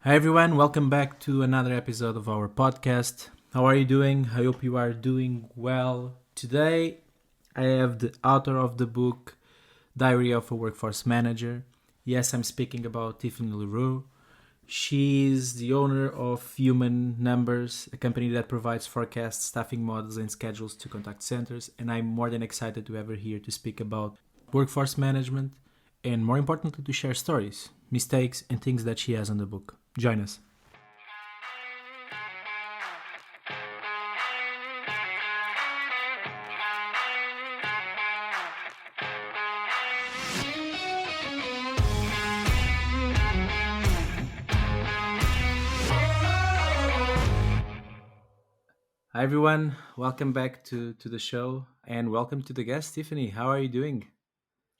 Hi everyone, welcome back to another episode of our podcast. How are you doing? I hope you are doing well. Today I have the author of the book Diary of a Workforce Manager. Yes, I'm speaking about Tiffany LeReau. She's the owner of Human Numbers, a company that provides forecasts, staffing models, and schedules to contact centers. And I'm more than excited to have her here to speak about workforce management and, more importantly, to share stories, mistakes, and things that she has on the book. Join us. Hi, everyone. Welcome back to the show and welcome to the guest, Tiffany. How are you doing?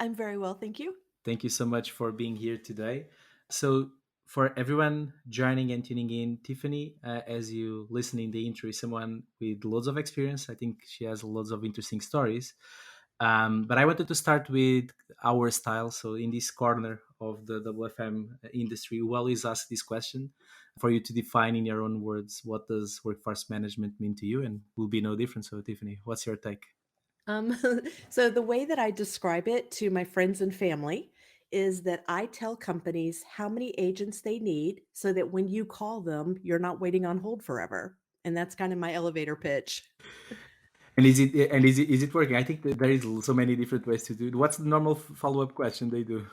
I'm very well, thank you. Thank you so much for being here today. So, for everyone joining and tuning in, Tiffany, as you listen in the intro, is someone with loads of experience. I think she has loads of interesting stories. But I wanted to start with our style. So, in this corner of the WFM industry, we always ask this question for you to define in your own words what does workforce management mean to you, and will be no different. So, Tiffany, what's your take? Um, so the way that I describe it to my friends and family is that I tell companies how many agents they need so that when you call them, you're not waiting on hold forever. And that's kind of my elevator pitch. And is it working? I think that there is so many different ways to do it. What's the normal follow up question they do?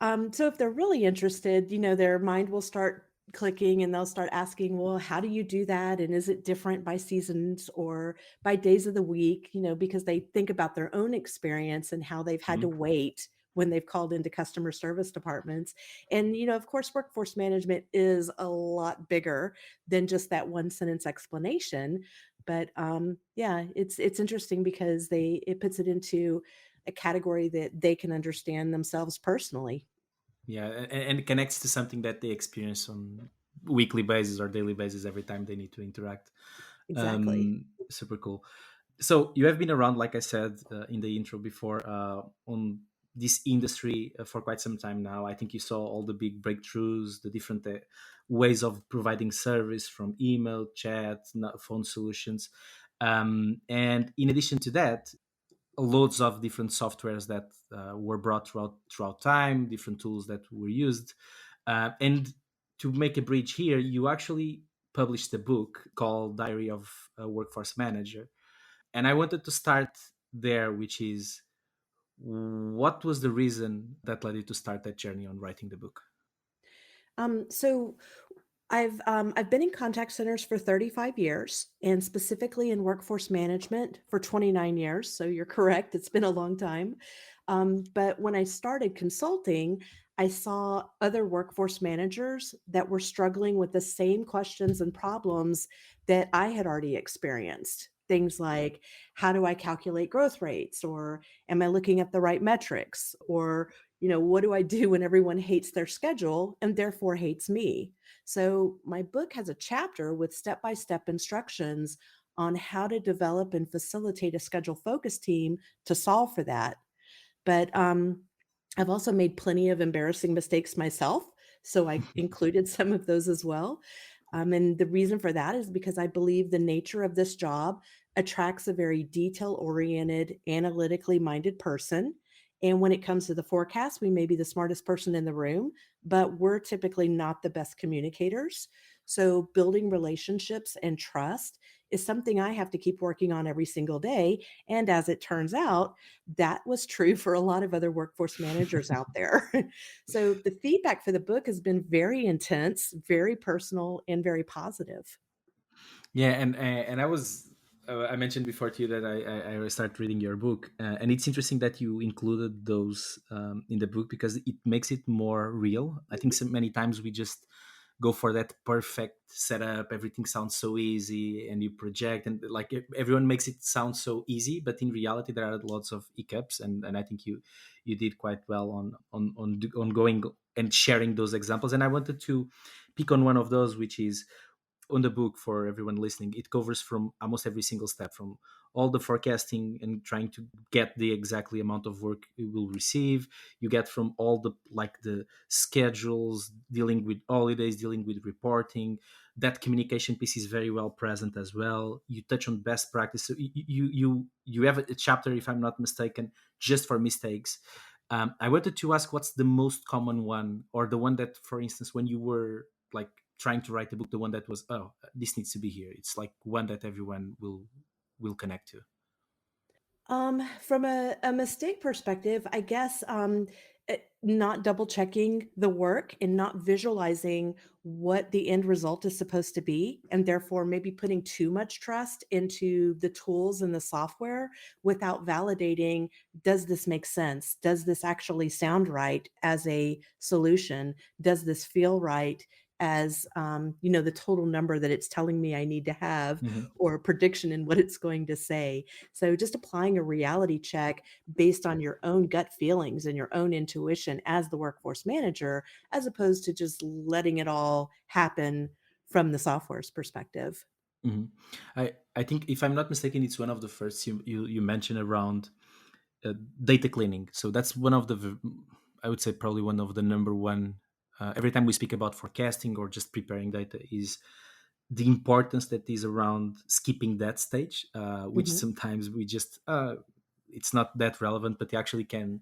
So if they're really interested, their mind will start clicking and they'll start asking, well, how do you do that? And is it different by seasons or by days of the week? Because they think about their own experience and how they've had to Mhm. wait when they've called into customer service departments. And, of course, workforce management is a lot bigger than just that one sentence explanation. But yeah, it's interesting because it puts it into a category that they can understand themselves personally. Yeah, and it connects to something that they experience on weekly basis or daily basis every time they need to interact. Exactly. Super cool. So you have been around, like I said in the intro before, on this industry for quite some time now. I think you saw all the big breakthroughs, the different ways of providing service from email, chat, phone solutions. And in addition to that, loads of different softwares that were brought throughout time, different tools that were used. And to make a bridge here, you actually published a book called Diary of a Workforce Manager. And I wanted to start there, which is what was the reason that led you to start that journey on writing the book? So I've been in contact centers for 35 years and specifically in workforce management for 29 years. So you're correct, it's been a long time. But when I started consulting, I saw other workforce managers that were struggling with the same questions and problems that I had already experienced. Things like, how do I calculate growth rates? Or am I looking at the right metrics? Or, what do I do when everyone hates their schedule and therefore hates me? So, my book has a chapter with step by step instructions on how to develop and facilitate a schedule focus team to solve for that. But I've also made plenty of embarrassing mistakes myself. So, I included some of those as well. And the reason for that is because I believe the nature of this job attracts a very detail oriented, analytically minded person. And when it comes to the forecast, we may be the smartest person in the room, but we're typically not the best communicators. So, building relationships and trust is something I have to keep working on every single day. And as it turns out, that was true for a lot of other workforce managers out there. So the feedback for the book has been very intense, very personal, and very positive. Yeah, and I mentioned before to you that I started reading your book, and it's interesting that you included those in the book because it makes it more real. I think so many times we just go for that perfect setup. Everything sounds so easy, and you project, and like everyone makes it sound so easy, but in reality there are lots of hiccups, and I think you did quite well on going and sharing those examples. And I wanted to pick on one of those, which is on the book, for everyone listening, it covers from almost every single step, from all the forecasting and trying to get the exactly amount of work you will receive. You get from all the, like, the schedules, dealing with holidays, dealing with reporting. That communication piece is very well present as well. You touch on best practice. So you have a chapter, if I'm not mistaken, just for mistakes. I wanted to ask, what's the most common one, or the one that, for instance, when you were like trying to write the book, the one that was, oh, this needs to be here. It's like one that everyone will connect to. From a mistake perspective, I guess, not double checking the work and not visualizing what the end result is supposed to be, and therefore maybe putting too much trust into the tools and the software without validating, does this make sense? Does this actually sound right as a solution? Does this feel right as, the total number that it's telling me I need to have, Hmm. or a prediction in what it's going to say? So just applying a reality check based on your own gut feelings and your own intuition as the workforce manager, as opposed to just letting it all happen from the software's perspective. Hmm. I think, if I'm not mistaken, it's one of the first you mentioned around data cleaning. So that's one of I would say probably one of the number one. Every time we speak about forecasting or just preparing data, is the importance that is around skipping that stage, which Mhm. sometimes we just it's not that relevant, but it actually can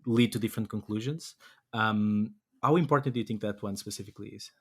lead to different conclusions. How important do you think that one specifically is?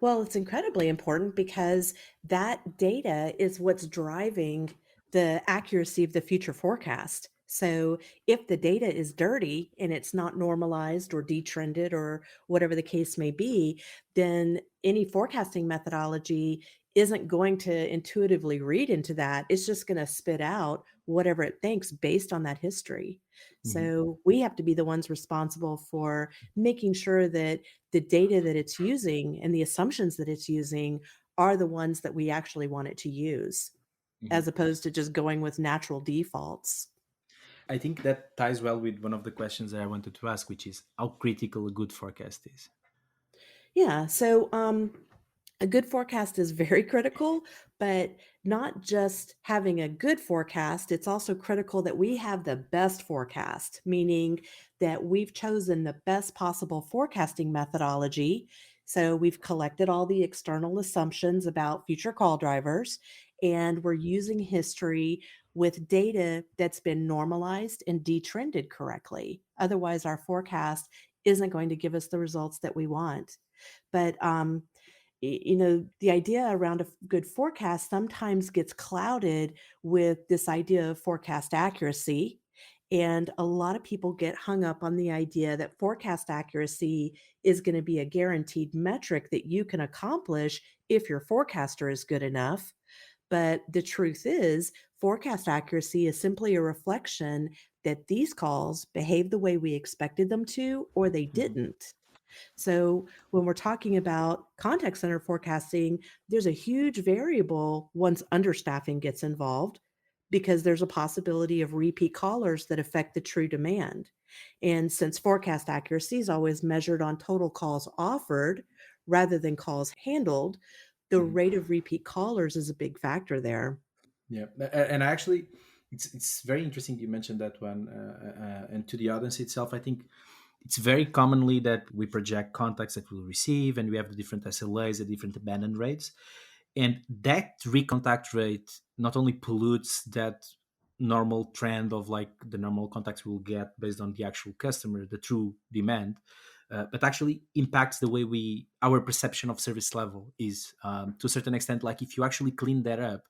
Well, it's incredibly important because that data is what's driving the accuracy of the future forecast. So, if the data is dirty and it's not normalized or detrended or whatever the case may be, then any forecasting methodology isn't going to intuitively read into that. It's just going to spit out whatever it thinks based on that history. Hmm. So, we have to be the ones responsible for making sure that the data that it's using and the assumptions that it's using are the ones that we actually want it to use, Hmm. as opposed to just going with natural defaults. I think that ties well with one of the questions that I wanted to ask, which is how critical a good forecast is. Yeah. So, a good forecast is very critical, but not just having a good forecast, it's also critical that we have the best forecast, meaning that we've chosen the best possible forecasting methodology. So we've collected all the external assumptions about future call drivers, and we're using history with data that's been normalized and detrended correctly. Otherwise, our forecast isn't going to give us the results that we want. But the idea around a good forecast sometimes gets clouded with this idea of forecast accuracy. And a lot of people get hung up on the idea that forecast accuracy is going to be a guaranteed metric that you can accomplish if your forecaster is good enough. But the truth is, forecast accuracy is simply a reflection that these calls behave the way we expected them to, or they Hmm. didn't. So when we're talking about contact center forecasting, there's a huge variable once understaffing gets involved, because there's a possibility of repeat callers that affect the true demand. And since forecast accuracy is always measured on total calls offered rather than calls handled, the Hmm. rate of repeat callers is a big factor there. Yeah, and actually, it's very interesting you mentioned that one. And to the audience itself, I think it's very commonly that we project contacts that we'll receive, and we have the different SLAs, the different abandon rates, and that recontact rate not only pollutes that normal trend of like the normal contacts we'll get based on the actual customer, the true demand, but actually impacts the way our perception of service level is, to a certain extent. Like, if you actually clean that up,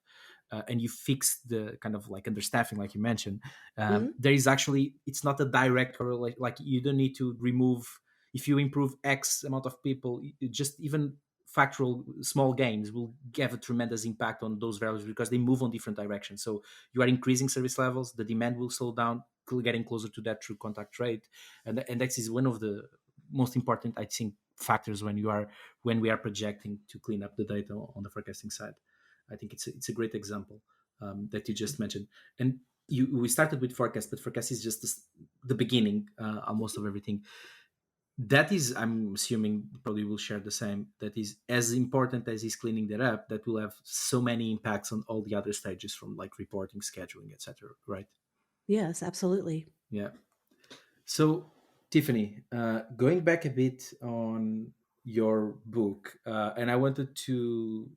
and you fix the kind of like understaffing, like you mentioned, Mhm. there is actually, it's not a direct correlation. Like, you don't need to remove, if you improve X amount of people, just even factual small gains will have a tremendous impact on those values, because they move on different directions. So you are increasing service levels, the demand will slow down, getting closer to that true contact rate. And that is one of the most important, I think, factors when we are projecting to clean up the data on the forecasting side. I think it's a great example, that you just mentioned. And we started with forecast, but forecast is just the beginning, almost of everything. that is, I'm assuming, probably will share the same, that is as important as he's cleaning that up, that will have so many impacts on all the other stages, from like reporting, scheduling, etc., right? Yes, absolutely. Yeah. So, Tiffany, going back a bit on your book, and I wanted to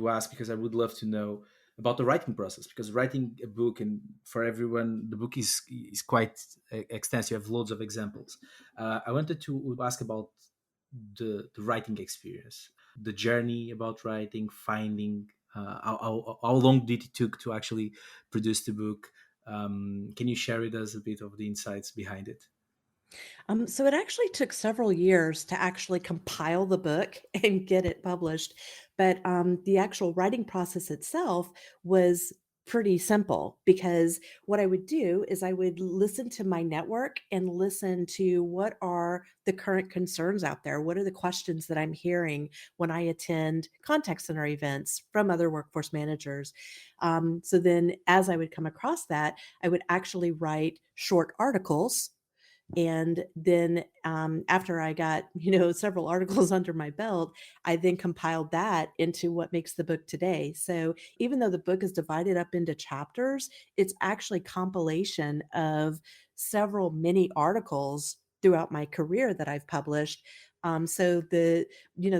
ask, because I would love to know about the writing process, because writing a book, and for everyone, the book is quite extensive. You have loads of examples. I wanted to ask about the writing experience, the journey about writing, finding how long did it took to actually produce the book. Can you share with us a bit of the insights behind it? So it actually took several years to actually compile the book and get it published, but the actual writing process itself was pretty simple because what I would do is I would listen to my network and listen to what are the current concerns out there. What are the questions that I'm hearing when I attend contact center events from other workforce managers? So then, as I would come across that, I would actually write short articles and then, after I got, several articles under my belt, I then compiled that into what makes the book today. So even though the book is divided up into chapters, it's actually compilation of several mini articles throughout my career that I've published. So the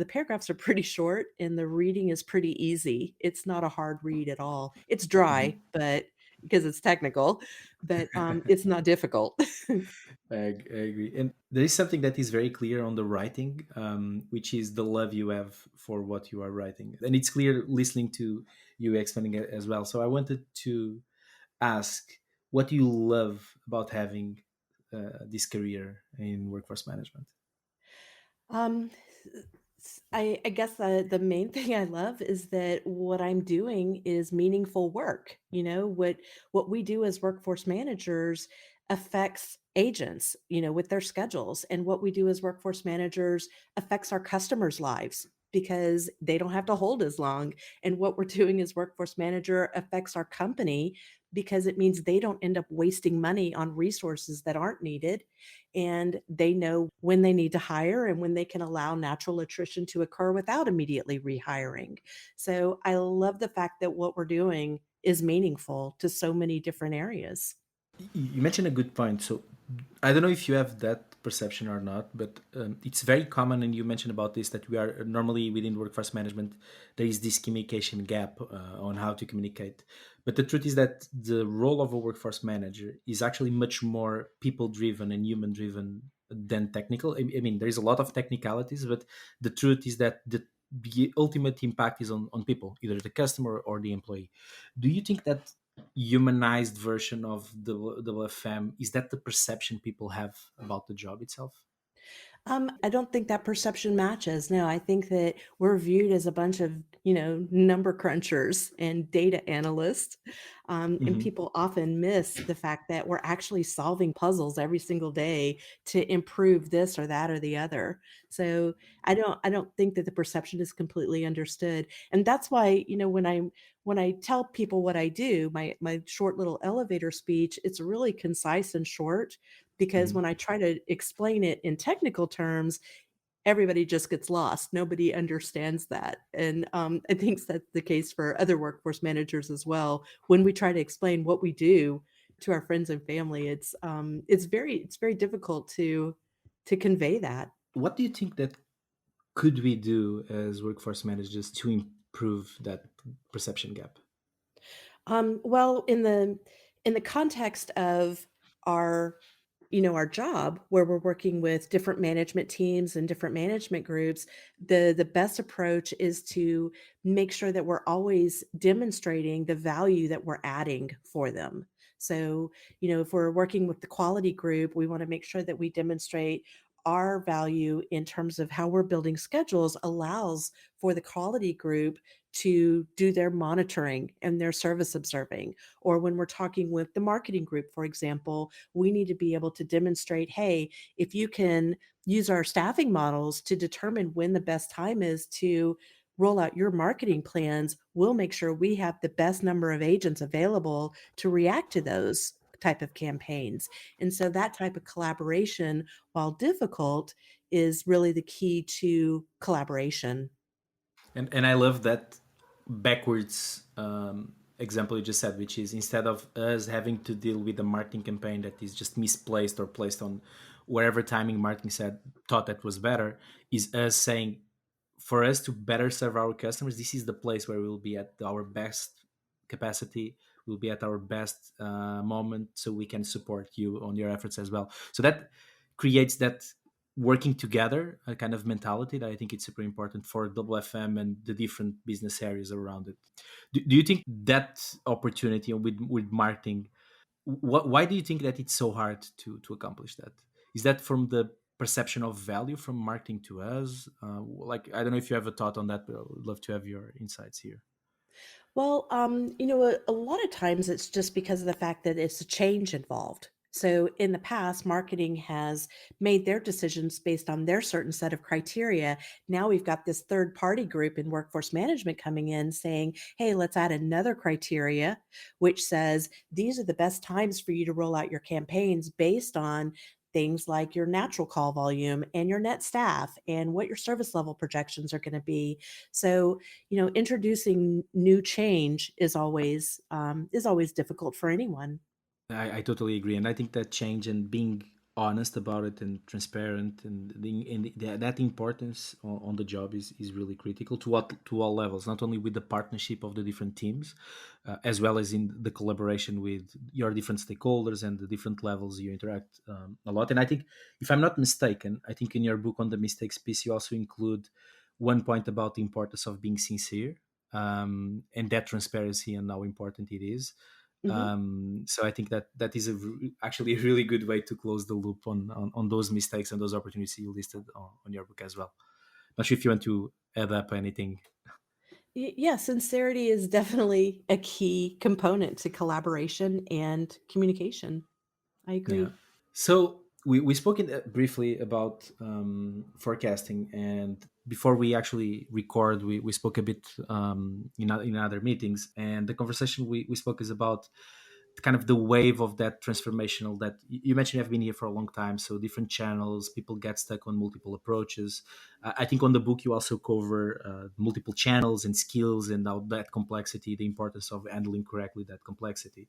paragraphs are pretty short and the reading is pretty easy. It's not a hard read at all. It's dry, but because it's technical, but it's not difficult. I agree. And there is something that is very clear on the writing, which is the love you have for what you are writing. And it's clear listening to you explaining it as well. So I wanted to ask, what do you love about having this career in workforce management? Um, I guess the main thing I love is that what I'm doing is meaningful work. What we do as workforce managers affects agents, with their schedules, and what we do as workforce managers affects our customers' lives because they don't have to hold as long. And what we're doing as workforce manager affects our company because it means they don't end up wasting money on resources that aren't needed, and they know when they need to hire and when they can allow natural attrition to occur without immediately rehiring. So I love the fact that what we're doing is meaningful to so many different areas. You mentioned a good point. So I don't know if you have that perception or not, but it's very common, and you mentioned about this, that we are normally within workforce management, there is this communication gap on how to communicate. But the truth is that the role of a workforce manager is actually much more people driven and human driven than technical. I mean, there is a lot of technicalities, but the truth is that the ultimate impact is on people, either the customer or the employee. Do you think that humanized version of the WFM, is that the perception people have about the job itself? I don't think that perception matches. No, I think that we're viewed as a bunch of, number crunchers and data analysts. And Hmm. people often miss the fact that we're actually solving puzzles every single day to improve this or that or the other. So I don't think that the perception is completely understood. And that's why, when I tell people what I do, my short little elevator speech, it's really concise and short because Hmm. when I try to explain it in technical terms, everybody just gets lost. Nobody understands that. And I think that's the case for other workforce managers as well. When we try to explain what we do to our friends and family, it's very difficult to convey that. What do you think that could we do as workforce managers to improve that perception gap? Well, in the context of our our job where we're working with different management teams and different management groups, the best approach is to make sure that we're always demonstrating the value that we're adding for them. So, if we're working with the quality group, we want to make sure that we demonstrate our value in terms of how we're building schedules allows for the quality group to do their monitoring and their service observing. Or when we're talking with the marketing group, for example, we need to be able to demonstrate, hey, if you can use our staffing models to determine when the best time is to roll out your marketing plans, we'll make sure we have the best number of agents available to react to those. type of campaigns. And so that type of collaboration, while difficult, is really the key to collaboration. And I love that backwards example you just said, which is instead of us having to deal with a marketing campaign that is just misplaced or placed on wherever timing marketing said thought that was better, is us saying, for us to better serve our customers, this is the place where we'll be at our best capacity, we'll be at our best moment, so we can support you on your efforts as well. So that creates that working together a kind of mentality that I think it's super important for WFM and the different business areas around it. Do you think that opportunity with marketing, why do you think that it's so hard to accomplish that? Is that from the perception of value from marketing to us? Like, I don't know if you have a thought on that, but I would love to have your insights here. Well, a lot of times it's just because of the fact that it's a change involved. So in the past, marketing has made their decisions based on their certain set of criteria. Now we've got this third party group in workforce management coming in saying, hey, let's add another criteria, which says these are the best times for you to roll out your campaigns based on things like your natural call volume and your net staff and what your service level projections are going to be. So introducing new change is always difficult for anyone. I totally agree, and I think that change and being honest about it and transparent and that importance on the job is really critical to all levels, not only with the partnership of the different teams, as well as in the collaboration with your different stakeholders and the different levels you interact a lot. And I think, if I'm not mistaken, I think in your book on the mistakes piece you also include one point about the importance of being sincere, and that transparency and how important it is. Mhm. So I think that that is actually a really good way to close the loop on those mistakes and those opportunities you listed on your book as well. Not sure if you want to add up anything. Yeah, sincerity is definitely a key component to collaboration and communication. I Yeah. agree. So we spoke briefly about forecasting, and before we actually record, we spoke a bit in other meetings, and the conversation we spoke is about kind of the wave of that transformational that you mentioned. You have been here for a long time, so different channels, people get stuck on multiple approaches. I think on the book you also cover multiple channels and skills and how that complexity, the importance of handling correctly that complexity.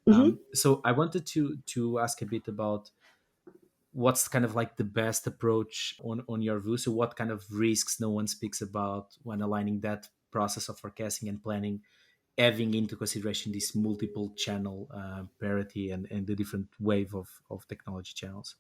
Mhm. So I wanted to ask a bit about what's kind of like the best approach on your view. So what kind of risks no one speaks about when aligning that process of forecasting and planning, having into consideration this multiple channel parity and the different wave of technology channels.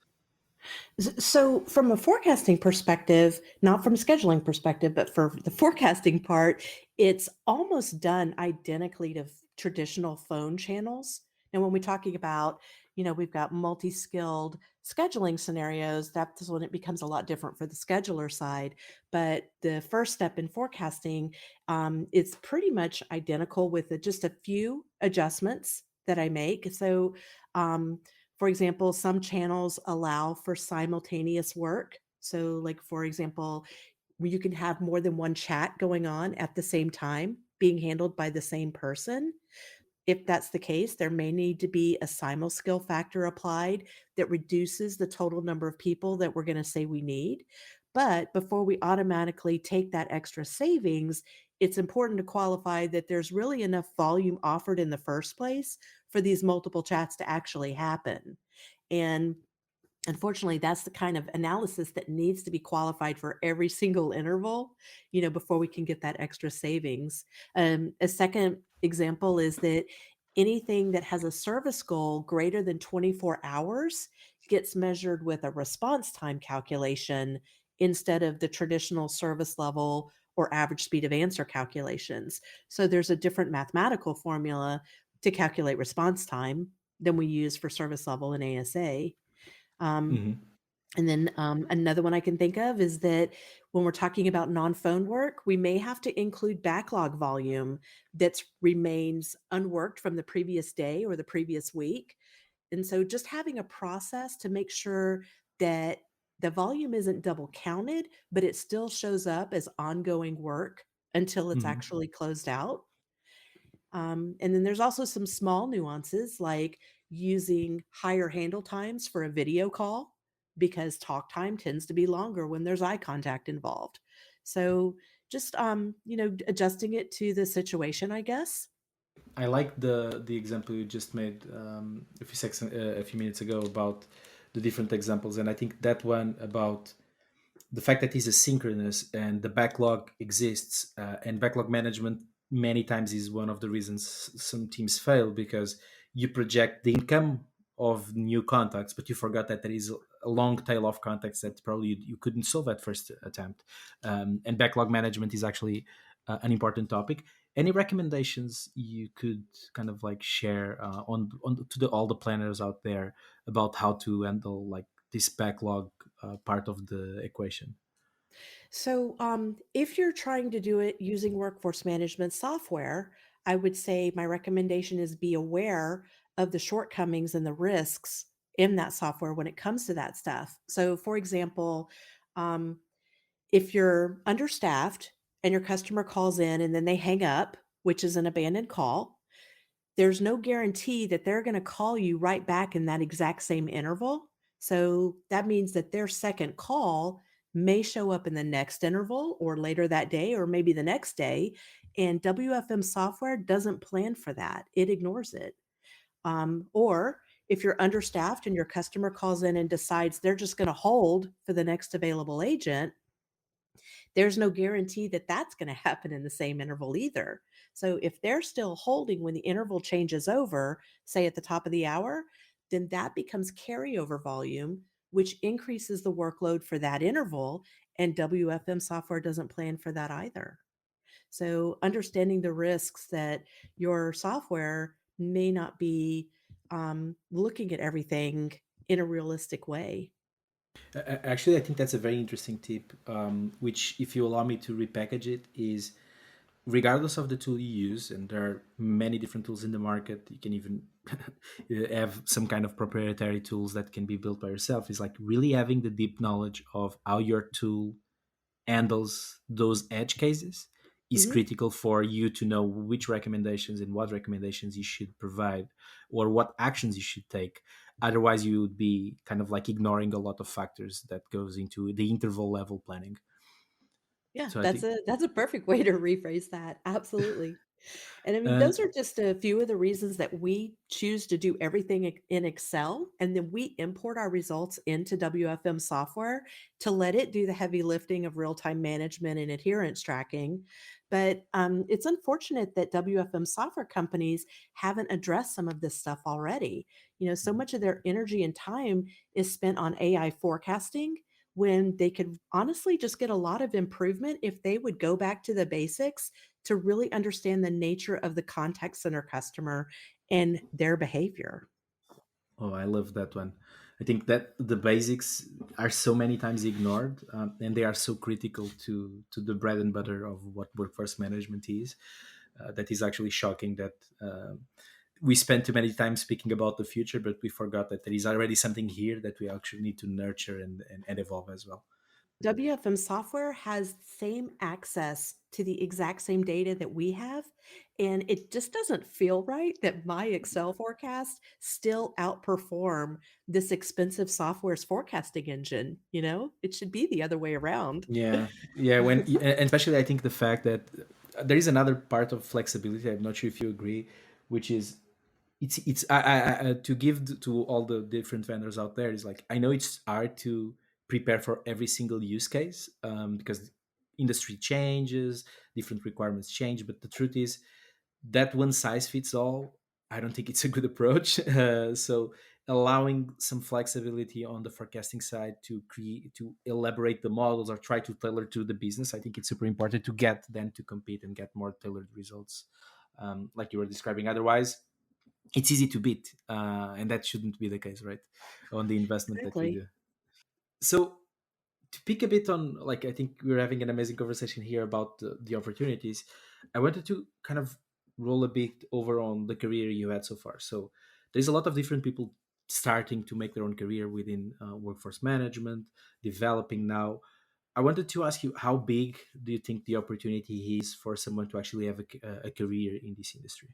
So, from a forecasting perspective, not from a scheduling perspective, but for the forecasting part, it's almost done identically to traditional phone channels. And when we're talking about, we've got multi skilled scheduling scenarios, that's when it becomes a lot different for the scheduler side. But the first step in forecasting, it's pretty much identical with just a few adjustments that I make. So, um, for example, some channels allow for simultaneous work. So, like, for example, where you can have more than one chat going on at the same time being handled by the same person. If that's the case, there may need to be a simul skill factor applied that reduces the total number of people that we're going to say we need. But before we automatically take that extra savings, it's important to qualify that there's really enough volume offered in the first place for these multiple chats to actually happen. And unfortunately, that's the kind of analysis that needs to be qualified for every single interval, before we can get that extra savings. A second example is that anything that has a service goal greater than 24 hours gets measured with a response time calculation instead of the traditional service level or average speed of answer calculations. So there's a different mathematical formula to calculate response time than we use for service level and ASA. Um, Hmm. and then another one I can think of is that when we're talking about non-phone work, we may have to include backlog volume that remains unworked from the previous day or the previous week. And so just having a process to make sure that the volume isn't double counted, but it still shows up as ongoing work until it's Hmm. actually closed out. And then there's also some small nuances like using higher handle times for a video call because talk time tends to be longer when there's eye contact involved. So just adjusting it to the situation, I guess. I like the example you just made a few minutes ago about the different examples, and I think that one about the fact that it's asynchronous and the backlog exists, and backlog management many times is one of the reasons some teams fail, because you project the income of new contacts, but you forgot that there is a long tail of contacts that probably you couldn't solve at first attempt. And backlog management is actually an important topic. Any recommendations you could kind of like share on to all the planners out there about how to handle like this backlog part of the equation? So, if you're trying to do it using workforce management software, I would say my recommendation is be aware of the shortcomings and the risks in that software when it comes to that stuff. So, for example, um, if you're understaffed and your customer calls in and then they hang up, which is an abandoned call, there's no guarantee that they're gonna call you right back in that exact same interval. So, that means that their second call may show up in the next interval or later that day or maybe the next day, and WFM software doesn't plan for that. It ignores it. Or if you're understaffed and your customer calls in and decides they're just gonna hold for the next available agent, there's no guarantee that that's going to happen in the same interval either. So if they're still holding when the interval changes over, say at the top of the hour, then that becomes carryover volume, which increases the workload for that interval. And WFM software doesn't plan for that either. So understanding the risks that your software may not be looking at everything in a realistic way. Actually, I think that's a very interesting tip, which, if you allow me to repackage it, is regardless of the tool you use, and there are many different tools in the market, you can even have some kind of proprietary tools that can be built by yourself, is like really having the deep knowledge of how your tool handles those edge cases is Mhm. critical for you to know which recommendations and what recommendations you should provide or what actions you should take. Otherwise you would be kind of like ignoring a lot of factors that goes into the interval level planning. Yeah, So I that's think a perfect way to rephrase that. Absolutely. And I mean, uh, those are just a few of the reasons that we choose to do everything in Excel, and then we import our results into WFM software to let it do the heavy lifting of real-time management and adherence tracking. But it's unfortunate that WFM software companies haven't addressed some of this stuff already. So much of their energy and time is spent on AI forecasting when they could honestly just get a lot of improvement if they would go back to the basics to really understand the nature of the contact center customer and their behavior. oh, I love that one. I think that the basics are so many times ignored, and they are so critical to the bread and butter of what workforce management is. That is actually shocking that we spent too many times speaking about the future, but we forgot that there is already something here that we actually need to nurture and evolve as well. WFM software has the same access to the exact same data that we have, and it just doesn't feel right that my Excel forecast still outperform this expensive software's forecasting engine, you know? It should be the other way around. Yeah, yeah. And especially, I think the fact that there is another part of flexibility. I'm not sure if you agree, which is it's to give to all the different vendors out there is like, I know it's hard to prepare for every single use case, because industry changes, different requirements change, but the truth is that one size fits all, I don't think it's a good approach. So allowing some flexibility on the forecasting side to create, to elaborate the models or try to tailor to the business, I think it's super important to get them to compete and get more tailored results, like you were describing. Otherwise it's easy to beat, and that shouldn't be the case, right? On the investment that you Exactly. do. So to pick a bit on, like, I think we're having an amazing conversation here about the opportunities. I wanted to kind of roll a bit over on the career you had so far. So there's a lot of different people starting to make their own career within workforce management, developing now. I wanted to ask you, how big do you think the opportunity is for someone to actually have a career in this industry?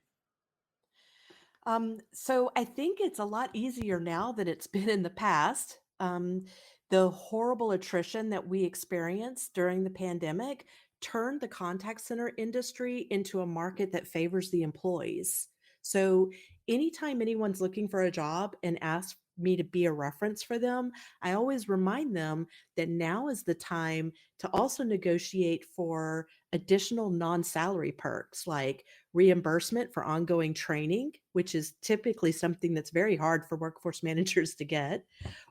So I think it's a lot easier now than it's been in the past. The horrible attrition that we experienced during the pandemic turned the contact center industry into a market that favors the employees. So anytime anyone's looking for a job and asks me to be a reference for them, I always remind them that now is the time to also negotiate for additional non salary perks like reimbursement for ongoing training, which is typically something that's very hard for workforce managers to get,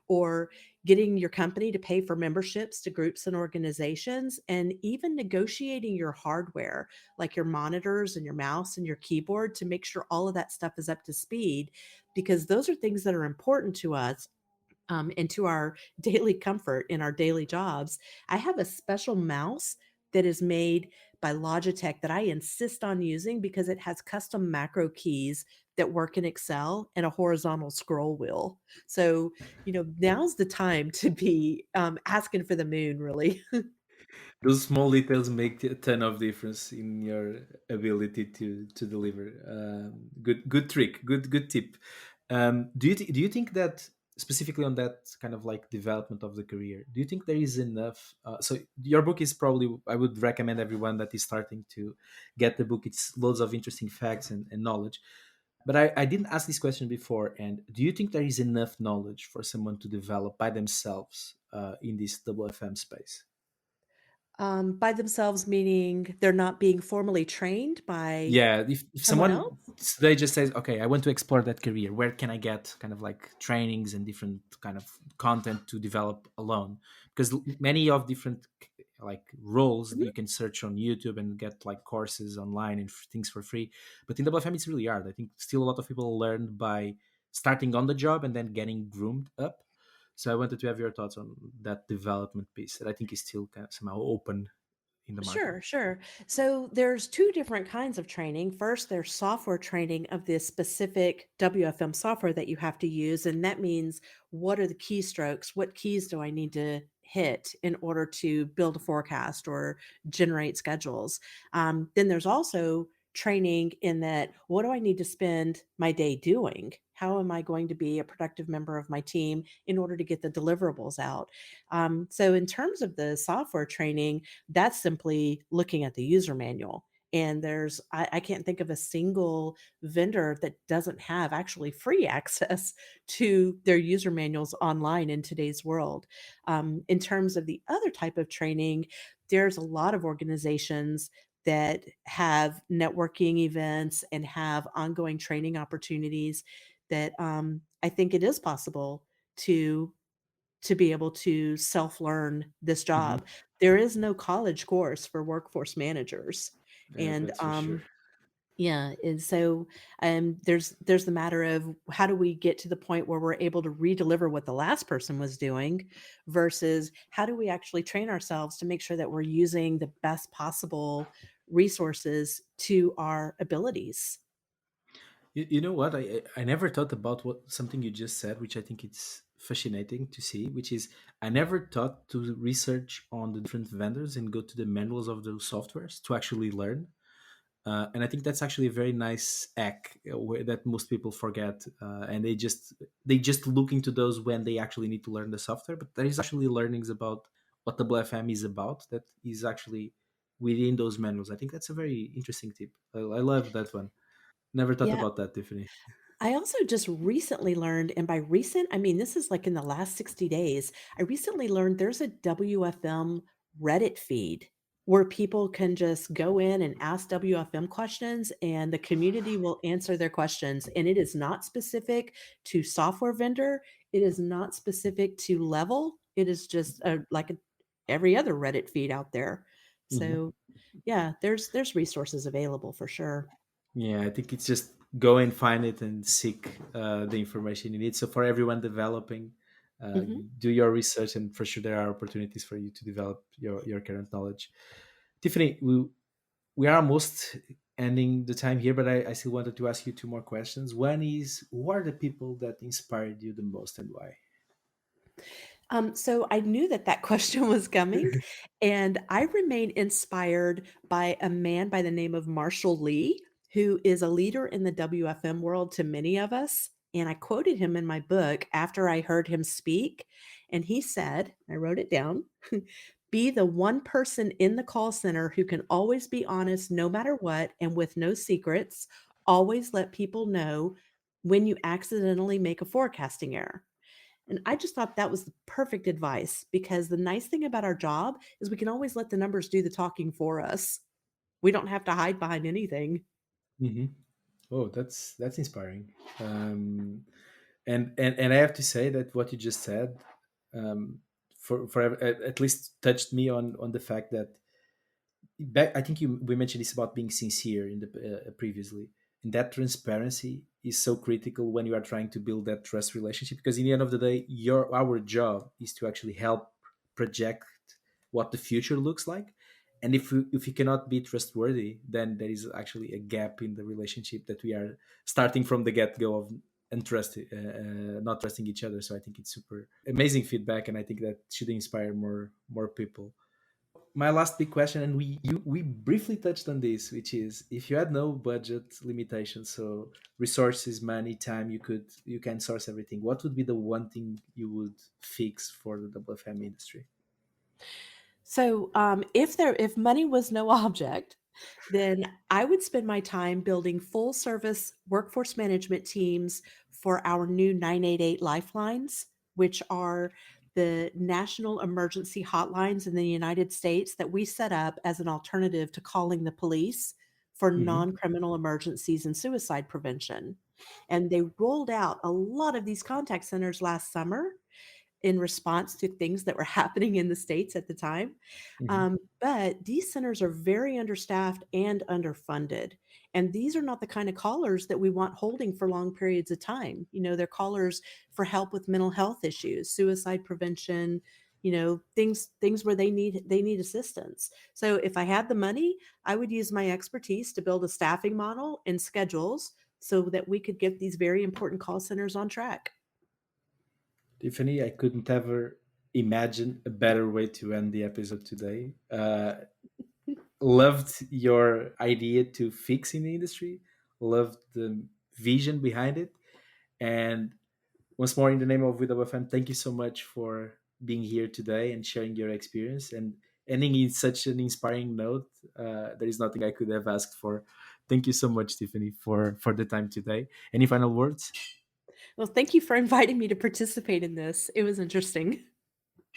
or getting your company to pay for memberships to groups and organizations, and even negotiating your hardware, like your monitors and your mouse and your keyboard, to make sure all of that stuff is up to speed, because those are things that are important to us and to our daily comfort in our daily jobs. I have a special mouse that is made by Logitech that I insist on using because it has custom macro keys that work in Excel and a horizontal scroll wheel. So, now's the time to be asking for the moon, really. Those small details make a ton of difference in your ability to deliver. Good trick, good tip. Do you think that specifically on that kind of like development of the career, do you think there is enough? So your book is probably, I would recommend everyone that is starting to get the book. It's loads of interesting facts and knowledge. But I didn't ask this question before. And do you think there is enough knowledge for someone to develop by themselves in this WFM space? By themselves, meaning they're not being formally trained by Yeah, if someone someone else? today just says, okay, I want to explore that career, where can I get kind of like trainings and different kind of content to develop alone? Because many of different like roles Mhm. you can search on YouTube and get like courses online and things for free. But in WFM it's really hard. I think still a lot of people learn by starting on the job and then getting groomed up. So I wanted to have your thoughts on that development piece that I think is still kind of somehow open in the market. Sure, sure. So there's two different kinds of training. First, there's software training of this specific WFM software that you have to use. And that means, what are the keystrokes? What keys do I need to hit in order to build a forecast or generate schedules? Then there's also training in that, what do I need to spend my day doing? How am I going to be a productive member of my team in order to get the deliverables out? So, in terms of the software training, that's simply looking at the user manual. And I can't think of a single vendor that doesn't have actually free access to their user manuals online in today's world. In terms of the other type of training, there's a lot of organizations that have networking events and have ongoing training opportunities that I think it is possible to be able to self-learn this Hmm. job. There is no college course for workforce managers, Yeah, and, that's for sure. yeah, and so, there's the matter of, how do we get to the point where we're able to redeliver what the last person was doing, versus how do we actually train ourselves to make sure that we're using the best possible resources to our abilities? You know what? I never thought about what something you just said, which I think it's fascinating to see. Which is, I never thought to research on the different vendors and go to the manuals of those softwares to actually learn. And I think that's actually a very nice hack that most people forget, and they just look into those when they actually need to learn the software. But there is actually learnings about what the WFM is about that is actually within those manuals. I think that's a very interesting tip. I love that one. Never thought Yeah. about that, Tiffany. I also just recently learned, and by recent, I mean this is like in the last 60 days. I recently learned there's a WFM Reddit feed where people can just go in and ask WFM questions, and the community will answer their questions. And it is not specific to software vendor, it is not specific to level. It is just every other Reddit feed out there. Hmm. So, yeah, there's resources available for sure. Yeah, I think it's just go and find it and seek the information you need. So for everyone developing, Mhm. do your research, and for sure there are opportunities for you to develop your current knowledge. Tiffany, we are almost ending the time here, but I still wanted to ask you two more questions. One is, who are the people that inspired you the most and why? So I knew that that question was coming, and I remain inspired by a man by the name of Marshall Lee, who is a leader in the WFM world to many of us. And I quoted him in my book after I heard him speak. And he said, I wrote it down, be the one person in the call center who can always be honest no matter what and with no secrets. Always let people know when you accidentally make a forecasting error. And I just thought that was the perfect advice because the nice thing about our job is we can always let the numbers do the talking for us. We don't have to hide behind anything. Hmm. Oh, that's inspiring. And I have to say that what you just said, um, at least touched me on the fact that back, I think we mentioned this about being sincere in the previously, and that transparency is so critical when you are trying to build that trust relationship, because in the end of the day, your our job is to actually help project what the future looks like. And if we cannot be trustworthy, then there is actually a gap in the relationship that we are starting from the get-go of not trusting each other. So I think it's super amazing feedback, and I think that should inspire more people. My last big question, and we briefly touched on this, which is, if you had no budget limitations, so resources, money, time, you can source everything, what would be the one thing you would fix for the WFM industry? So, if money was no object, then I would spend my time building full service workforce management teams for our new 988 lifelines, which are the national emergency hotlines in the United States that we set up as an alternative to calling the police for Hmm. non-criminal emergencies and suicide prevention. And they rolled out a lot of these contact centers last summer in response to things that were happening in the States at the time. Hmm. But these centers are very understaffed and underfunded. And these are not the kind of callers that we want holding for long periods of time. They're callers for help with mental health issues, suicide prevention, things where they need assistance. So if I had the money, I would use my expertise to build a staffing model and schedules so that we could get these very important call centers on track. Tiffany, I couldn't ever imagine a better way to end the episode today. Loved your idea to fix in the industry, loved the vision behind it, and once more, in the name of WFM, thank you so much for being here today and sharing your experience and ending in such an inspiring note. There is nothing I could have asked for. Thank you so much, Tiffany, for the time today. Any final words? Well, thank you for inviting me to participate in this. It was interesting.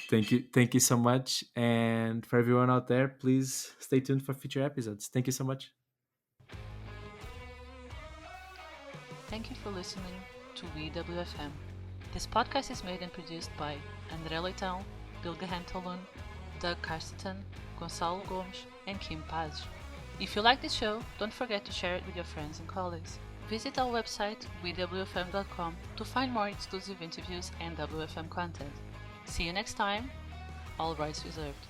Thank you so much. And for everyone out there, please stay tuned for future episodes. Thank you so much. Thank you for listening to WFM. This podcast is made and produced by André Leitão, Bilge Hentolun, Doug Carsteton, Gonçalo Gomes, and Kim Paz. If you like this show, don't forget to share it with your friends and colleagues. Visit our website, wefm.com, to find more exclusive interviews and WFM content. See you next time. All rights reserved.